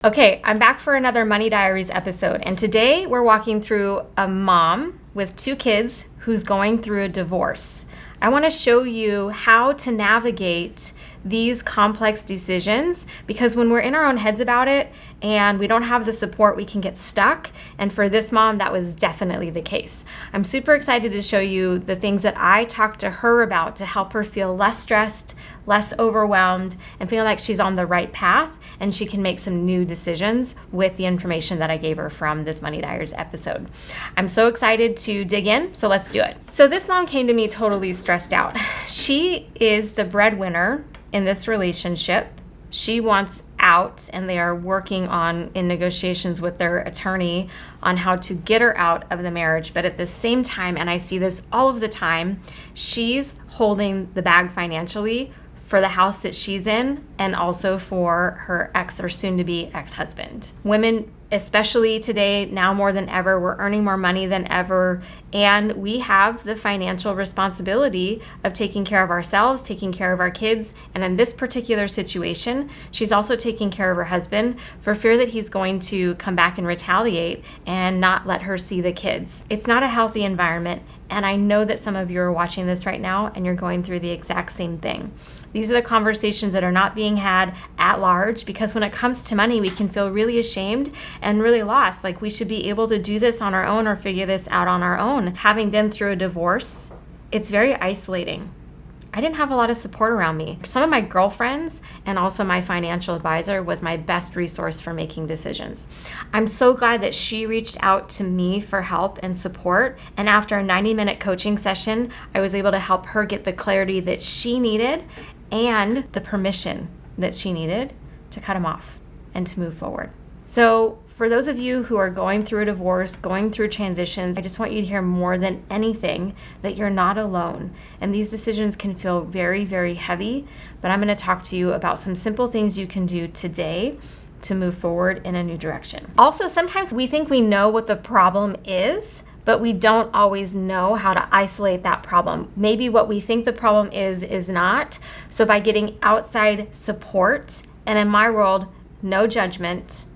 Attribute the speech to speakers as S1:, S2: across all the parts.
S1: Okay, I'm back for another Money Diaries episode, and today we're walking through a mom with 2 kids who's going through a divorce. I want to show you how to navigate these complex decisions, because when we're in our own heads about it and we don't have the support, we can get stuck. And for this mom, that was definitely the case. I'm super excited to show you the things that I talked to her about to help her feel less stressed, less overwhelmed, and feel like she's on the right path and she can make some new decisions with the information that I gave her from this Money Diaries episode. I'm so excited to dig in, so let's do it. So this mom came to me totally stressed out. She is the breadwinner in this relationship. She wants out, and they are working in negotiations with their attorney on how to get her out of the marriage. But at the same time, and I see this all of the time, she's holding the bag financially for the house that she's in and also for her ex or soon-to-be ex-husband. Women, especially today, now more than ever, we're earning more money than ever, and we have the financial responsibility of taking care of ourselves, taking care of our kids, and in this particular situation, she's also taking care of her husband for fear that he's going to come back and retaliate and not let her see the kids. It's not a healthy environment, and I know that some of you are watching this right now and you're going through the exact same thing. These are the conversations that are not being had at large, because when it comes to money, we can feel really ashamed and really lost. Like we should be able to do this on our own or figure this out on our own. Having been through a divorce, it's very isolating. I didn't have a lot of support around me. Some of my girlfriends and also my financial advisor was my best resource for making decisions. I'm so glad that she reached out to me for help and support. And after a 90-minute coaching session, I was able to help her get the clarity that she needed and the permission that she needed to cut him off and to move forward. So for those of you who are going through a divorce, going through transitions, I just want you to hear more than anything that you're not alone. And these decisions can feel very, very heavy, but I'm going to talk to you about some simple things you can do today to move forward in a new direction. Also, sometimes we think we know what the problem is, but we don't always know how to isolate that problem. Maybe what we think the problem is not. So by getting outside support, and in my world, no judgment,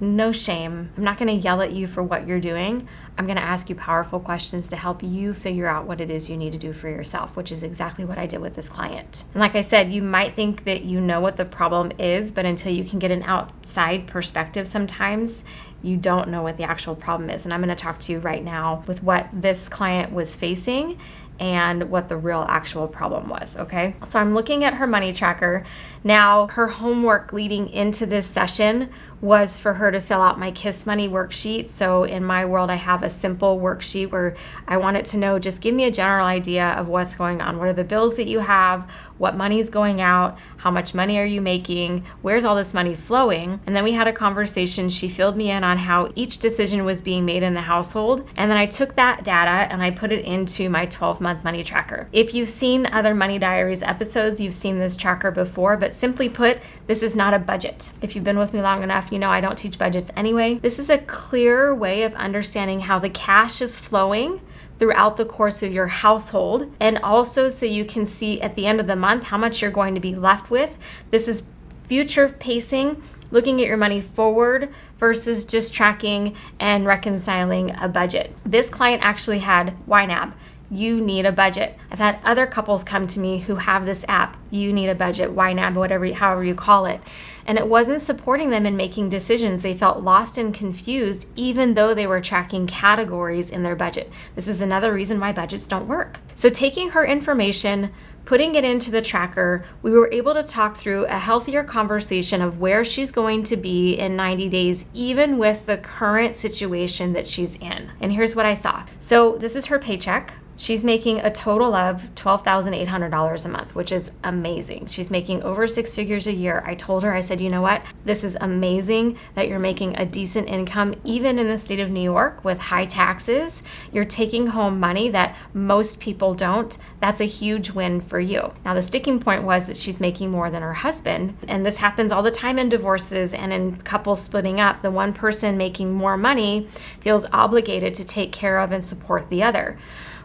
S1: no shame. I'm not going to yell at you for what you're doing. I'm going to ask you powerful questions to help you figure out what it is you need to do for yourself, which is exactly what I did with this client. And like I said, you might think that you know what the problem is, but until you can get an outside perspective, sometimes you don't know what the actual problem is. And I'm going to talk to you right now with what this client was facing and what the real actual problem was, okay? So I'm looking at her money tracker. Now, her homework leading into this session was for her to fill out my Kiss Money worksheet. So in my world, I have a simple worksheet where I want it to know, just give me a general idea of what's going on. What are the bills that you have? What money's going out? How much money are you making? Where's all this money flowing? And then we had a conversation. She filled me in on how each decision was being made in the household. And then I took that data and I put it into my 12-month money tracker. If you've seen other Money Diaries episodes, you've seen this tracker before, but simply put, this is not a budget. If you've been with me long enough, you know I don't teach budgets anyway. This is a clear way of understanding how the cash is flowing throughout the course of your household, and also so you can see at the end of the month how much you're going to be left with. This is future pacing, looking at your money forward versus just tracking and reconciling a budget. This client actually had YNAB. You need a budget. I've had other couples come to me who have this app, you need a budget, YNAB, however you call it. And it wasn't supporting them in making decisions. They felt lost and confused, even though they were tracking categories in their budget. This is another reason why budgets don't work. So taking her information, putting it into the tracker, we were able to talk through a healthier conversation of where she's going to be in 90 days, even with the current situation that she's in. And here's what I saw. So this is her paycheck. She's making a total of $12,800 a month, which is amazing. She's making over 6 figures a year. I told her, I said, you know what? This is amazing that you're making a decent income, even in the state of New York with high taxes. You're taking home money that most people don't. That's a huge win for you. Now, the sticking point was that she's making more than her husband. And this happens all the time in divorces and in couples splitting up. The one person making more money feels obligated to take care of and support the other.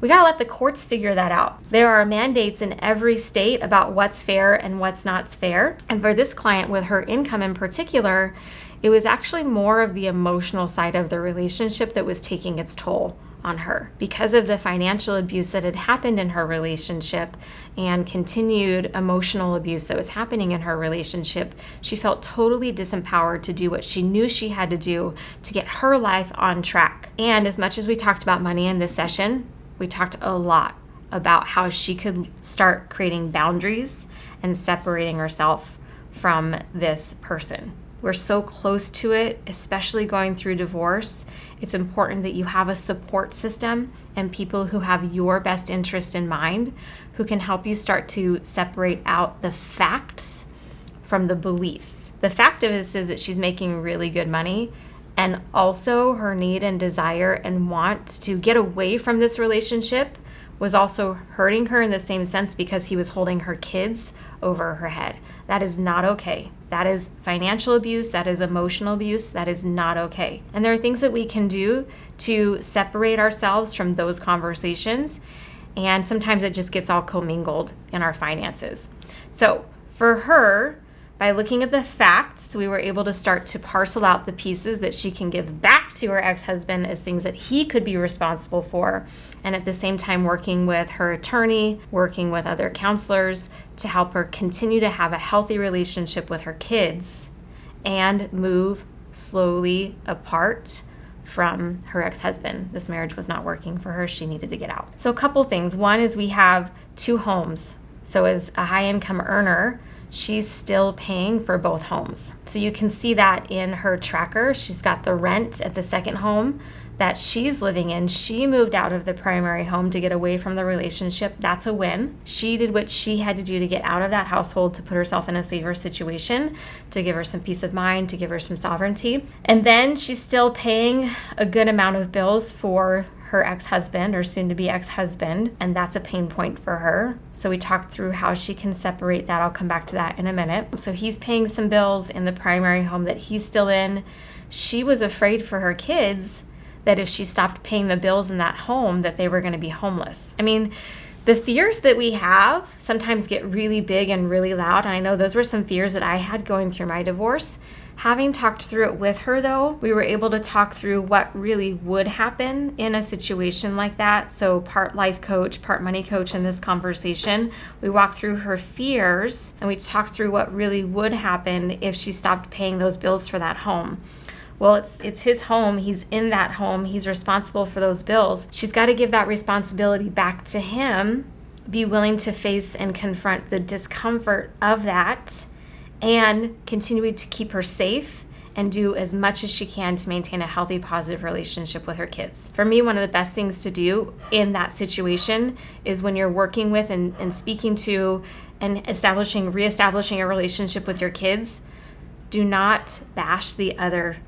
S1: We got to let the courts figure that out. There are mandates in every state about what's fair and what's not fair. And for this client with her income in particular, It was actually more of the emotional side of the relationship that was taking its toll on her. Because of the financial abuse that had happened in her relationship and continued emotional abuse that was happening in her relationship, she felt totally disempowered to do what she knew she had to do to get her life on track. And as much as we talked about money in this session, we talked a lot about how she could start creating boundaries and separating herself from this person. We're so close to it, especially going through divorce. It's important that you have a support system and people who have your best interest in mind, who can help you start to separate out the facts from the beliefs. The fact of this is that she's making really good money, and also her need and desire and want to get away from this relationship was also hurting her in the same sense because he was holding her kids over her head. That is not okay. That is financial abuse. That is emotional abuse. That is not okay. And there are things that we can do to separate ourselves from those conversations. And sometimes it just gets all commingled in our finances. So for her, by looking at the facts, we were able to start to parcel out the pieces that she can give back to her ex-husband as things that he could be responsible for. And at the same time, working with her attorney, working with other counselors to help her continue to have a healthy relationship with her kids and move slowly apart from her ex-husband. This marriage was not working for her. She needed to get out. So a couple things. One is we have 2 homes. So as a high-income earner, she's still paying for both homes. So you can see that in her tracker. She's got the rent at the second home that she's living in. She moved out of the primary home to get away from the relationship. That's a win. She did what she had to do to get out of that household to put herself in a safer situation, to give her some peace of mind, to give her some sovereignty. And then she's still paying a good amount of bills for her ex-husband or soon-to-be ex-husband, and that's a pain point for her. So we talked through how she can separate that. I'll come back to that in a minute. So he's paying some bills in the primary home that he's still in. She was afraid for her kids that if she stopped paying the bills in that home, that they were going to be homeless. I mean, the fears that we have sometimes get really big and really loud, and I know those were some fears that I had going through my divorce. Having talked through it with her, though, we were able to talk through what really would happen in a situation like that. So part life coach, part money coach in this conversation. We walked through her fears and we talked through what really would happen if she stopped paying those bills for that home. Well, it's his home. He's in that home. He's responsible for those bills. She's got to give that responsibility back to him, be willing to face and confront the discomfort of that, and continue to keep her safe and do as much as she can to maintain a healthy, positive relationship with her kids. For me, one of the best things to do in that situation is when you're working with and speaking to and reestablishing a relationship with your kids, do not bash the other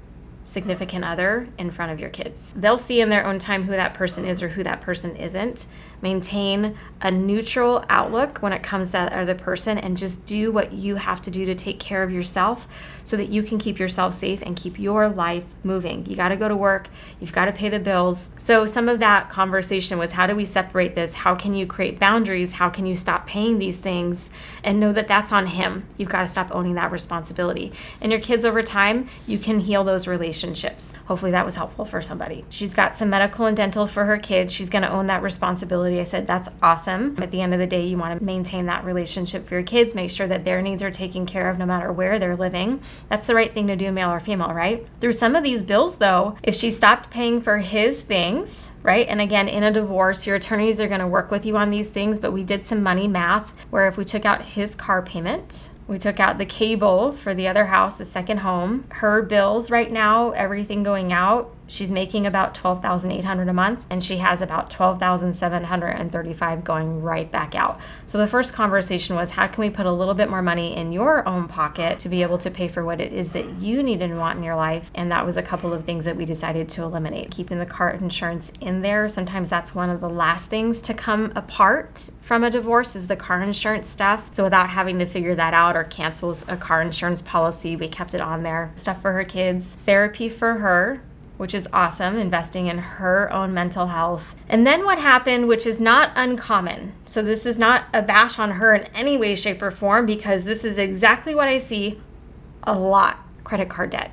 S1: significant other in front of your kids. They'll see in their own time who that person is or who that person isn't. Maintain a neutral outlook when it comes to that other person and just do what you have to do to take care of yourself so that you can keep yourself safe and keep your life moving. You got to go to work. You've got to pay the bills. So some of that conversation was, how do we separate this? How can you create boundaries? How can you stop paying these things and know that that's on him? You've got to stop owning that responsibility. And your kids, over time, you can heal those relationships. Hopefully that was helpful for somebody. She's got some medical and dental for her kids. She's going to own that responsibility. I said, that's awesome. At the end of the day, you want to maintain that relationship for your kids, make sure that their needs are taken care of no matter where they're living. That's the right thing to do, male or female, right? Through some of these bills, though, if she stopped paying for his things, right? And again, in a divorce, your attorneys are going to work with you on these things, but we did some money math where if we took out his car payment, we took out the cable for the other house, the second home, her bills right now, everything going out, she's making about $12,800 a month, and she has about $12,735 going right back out. So the first conversation was, how can we put a little bit more money in your own pocket to be able to pay for what it is that you need and want in your life? And that was a couple of things that we decided to eliminate. Keeping the car insurance in there, sometimes that's one of the last things to come apart from a divorce is the car insurance stuff. So without having to figure that out or cancel a car insurance policy, we kept it on there. Stuff for her kids, therapy for her, which is awesome, investing in her own mental health. And then what happened, which is not uncommon. So this is not a bash on her in any way, shape, or form, because this is exactly what I see a lot: credit card debt.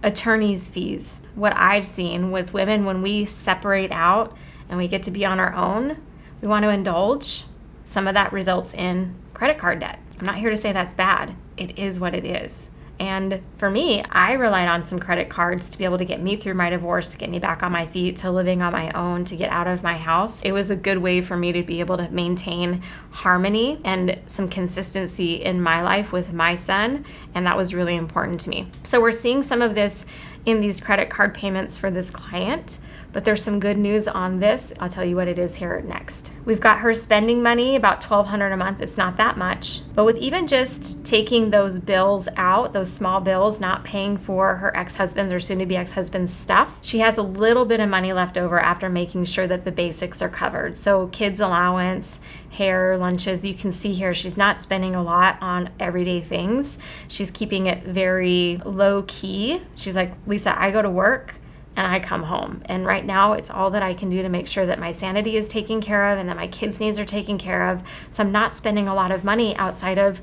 S1: attorney's fees. What I've seen with women, when we separate out and we get to be on our own, we want to indulge. Some of that results in credit card debt. I'm not here to say that's bad. It is what it is. And for me, I relied on some credit cards to be able to get me through my divorce, to get me back on my feet, to living on my own, to get out of my house. It was a good way for me to be able to maintain harmony and some consistency in my life with my son. And that was really important to me. So we're seeing some of this in these credit card payments for this client. But there's some good news on this. I'll tell you what it is here next. We've got her spending money, about $1,200 a month. It's not that much. But with even just taking those bills out, those small bills, not paying for her ex-husband's or soon-to-be ex-husband's stuff, she has a little bit of money left over after making sure that the basics are covered. So kids' allowance, hair, lunches, you can see here she's not spending a lot on everyday things. She's keeping it very low-key. She's like, Lisa, I go to work and I come home. And right now it's all that I can do to make sure that my sanity is taken care of and that my kids' needs are taken care of. So I'm not spending a lot of money outside of,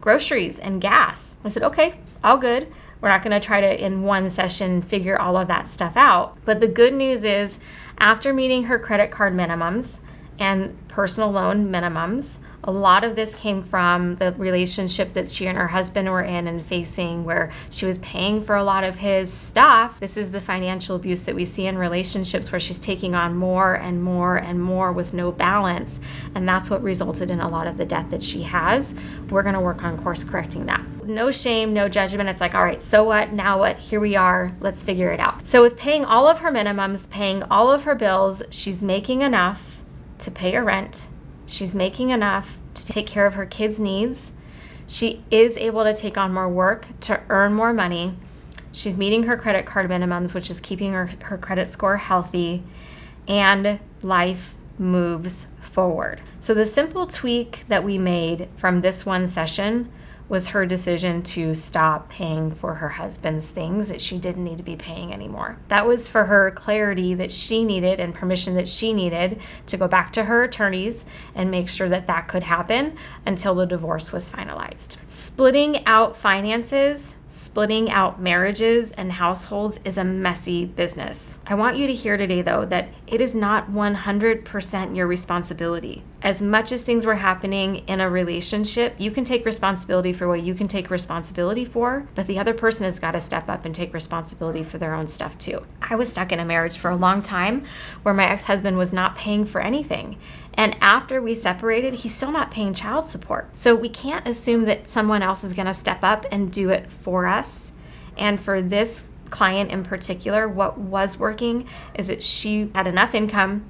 S1: groceries and gas. I said, okay, all good. We're not going to try to, in one session, figure all of that stuff out. But the good news is, after meeting her credit card minimums and personal loan minimums, a lot of this came from the relationship that she and her husband were in and facing, where she was paying for a lot of his stuff. This is the financial abuse that we see in relationships, where she's taking on more and more and more with no balance. And that's what resulted in a lot of the debt that she has. We're going to work on course correcting that. No shame, no judgment. It's like, all right, so what? Now what? Here we are. Let's figure it out. So with paying all of her minimums, paying all of her bills, she's making enough to pay her rent. She's making enough to take care of her kids' needs. She is able to take on more work to earn more money. She's meeting her credit card minimums, which is keeping her credit score healthy, and life moves forward. So the simple tweak that we made from this one session was her decision to stop paying for her husband's things that she didn't need to be paying anymore. That was for her clarity that she needed and permission that she needed to go back to her attorneys and make sure that that could happen until the divorce was finalized. Splitting out finances, splitting out marriages and households is a messy business. I want you to hear today, though, that it is not 100% your responsibility. As much as things were happening in a relationship, you can take responsibility for what you can take responsibility for, but the other person has got to step up and take responsibility for their own stuff too. I was stuck in a marriage for a long time where my ex-husband was not paying for anything. And after we separated, he's still not paying child support. So we can't assume that someone else is going to step up and do it for us. And for this client in particular, what was working is that she had enough income,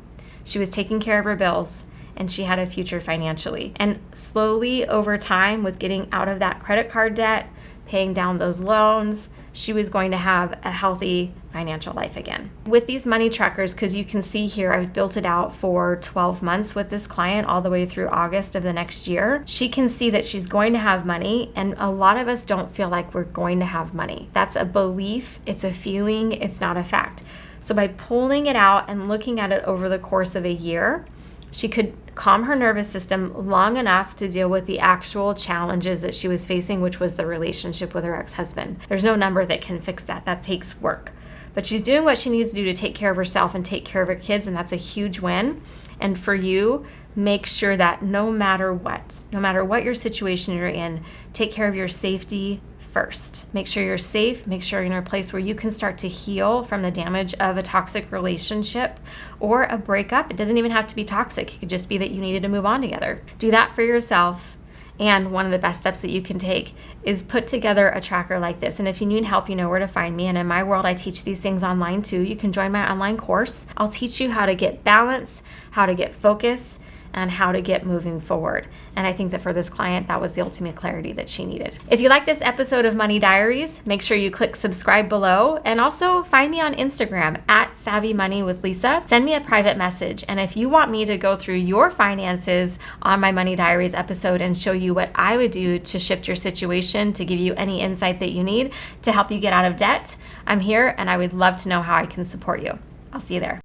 S1: she was taking care of her bills, and she had a future financially. And slowly over time, with getting out of that credit card debt, paying down those loans, she was going to have a healthy financial life again. With these money trackers, because you can see here, I've built it out for 12 months with this client all the way through August of the next year. She can see that she's going to have money, and a lot of us don't feel like we're going to have money. That's a belief, it's a feeling, it's not a fact. So by pulling it out and looking at it over the course of a year, she could calm her nervous system long enough to deal with the actual challenges that she was facing, which was the relationship with her ex-husband. There's no number that can fix that. That takes work. But she's doing what she needs to do to take care of herself and take care of her kids, and that's a huge win. And for you, make sure that no matter what your situation you're in, take care of your safety first. Make sure you're safe, make sure you're in a place where you can start to heal from the damage of a toxic relationship or a breakup. It doesn't even have to be toxic. It could just be that you needed to move on together. Do that for yourself. And one of the best steps that you can take is put together a tracker like this. And if you need help, you know where to find me. And in my world, I teach these things online too. You can join my online course. I'll teach you how to get balance, how to get focus, and how to get moving forward. And I think that for this client, that was the ultimate clarity that she needed. If you like this episode of Money Diaries, make sure you click subscribe below, and also find me on Instagram at Savvy Money with Lisa. Send me a private message. And if you want me to go through your finances on my Money Diaries episode and show you what I would do to shift your situation, to give you any insight that you need to help you get out of debt, I'm here, and I would love to know how I can support you. I'll see you there.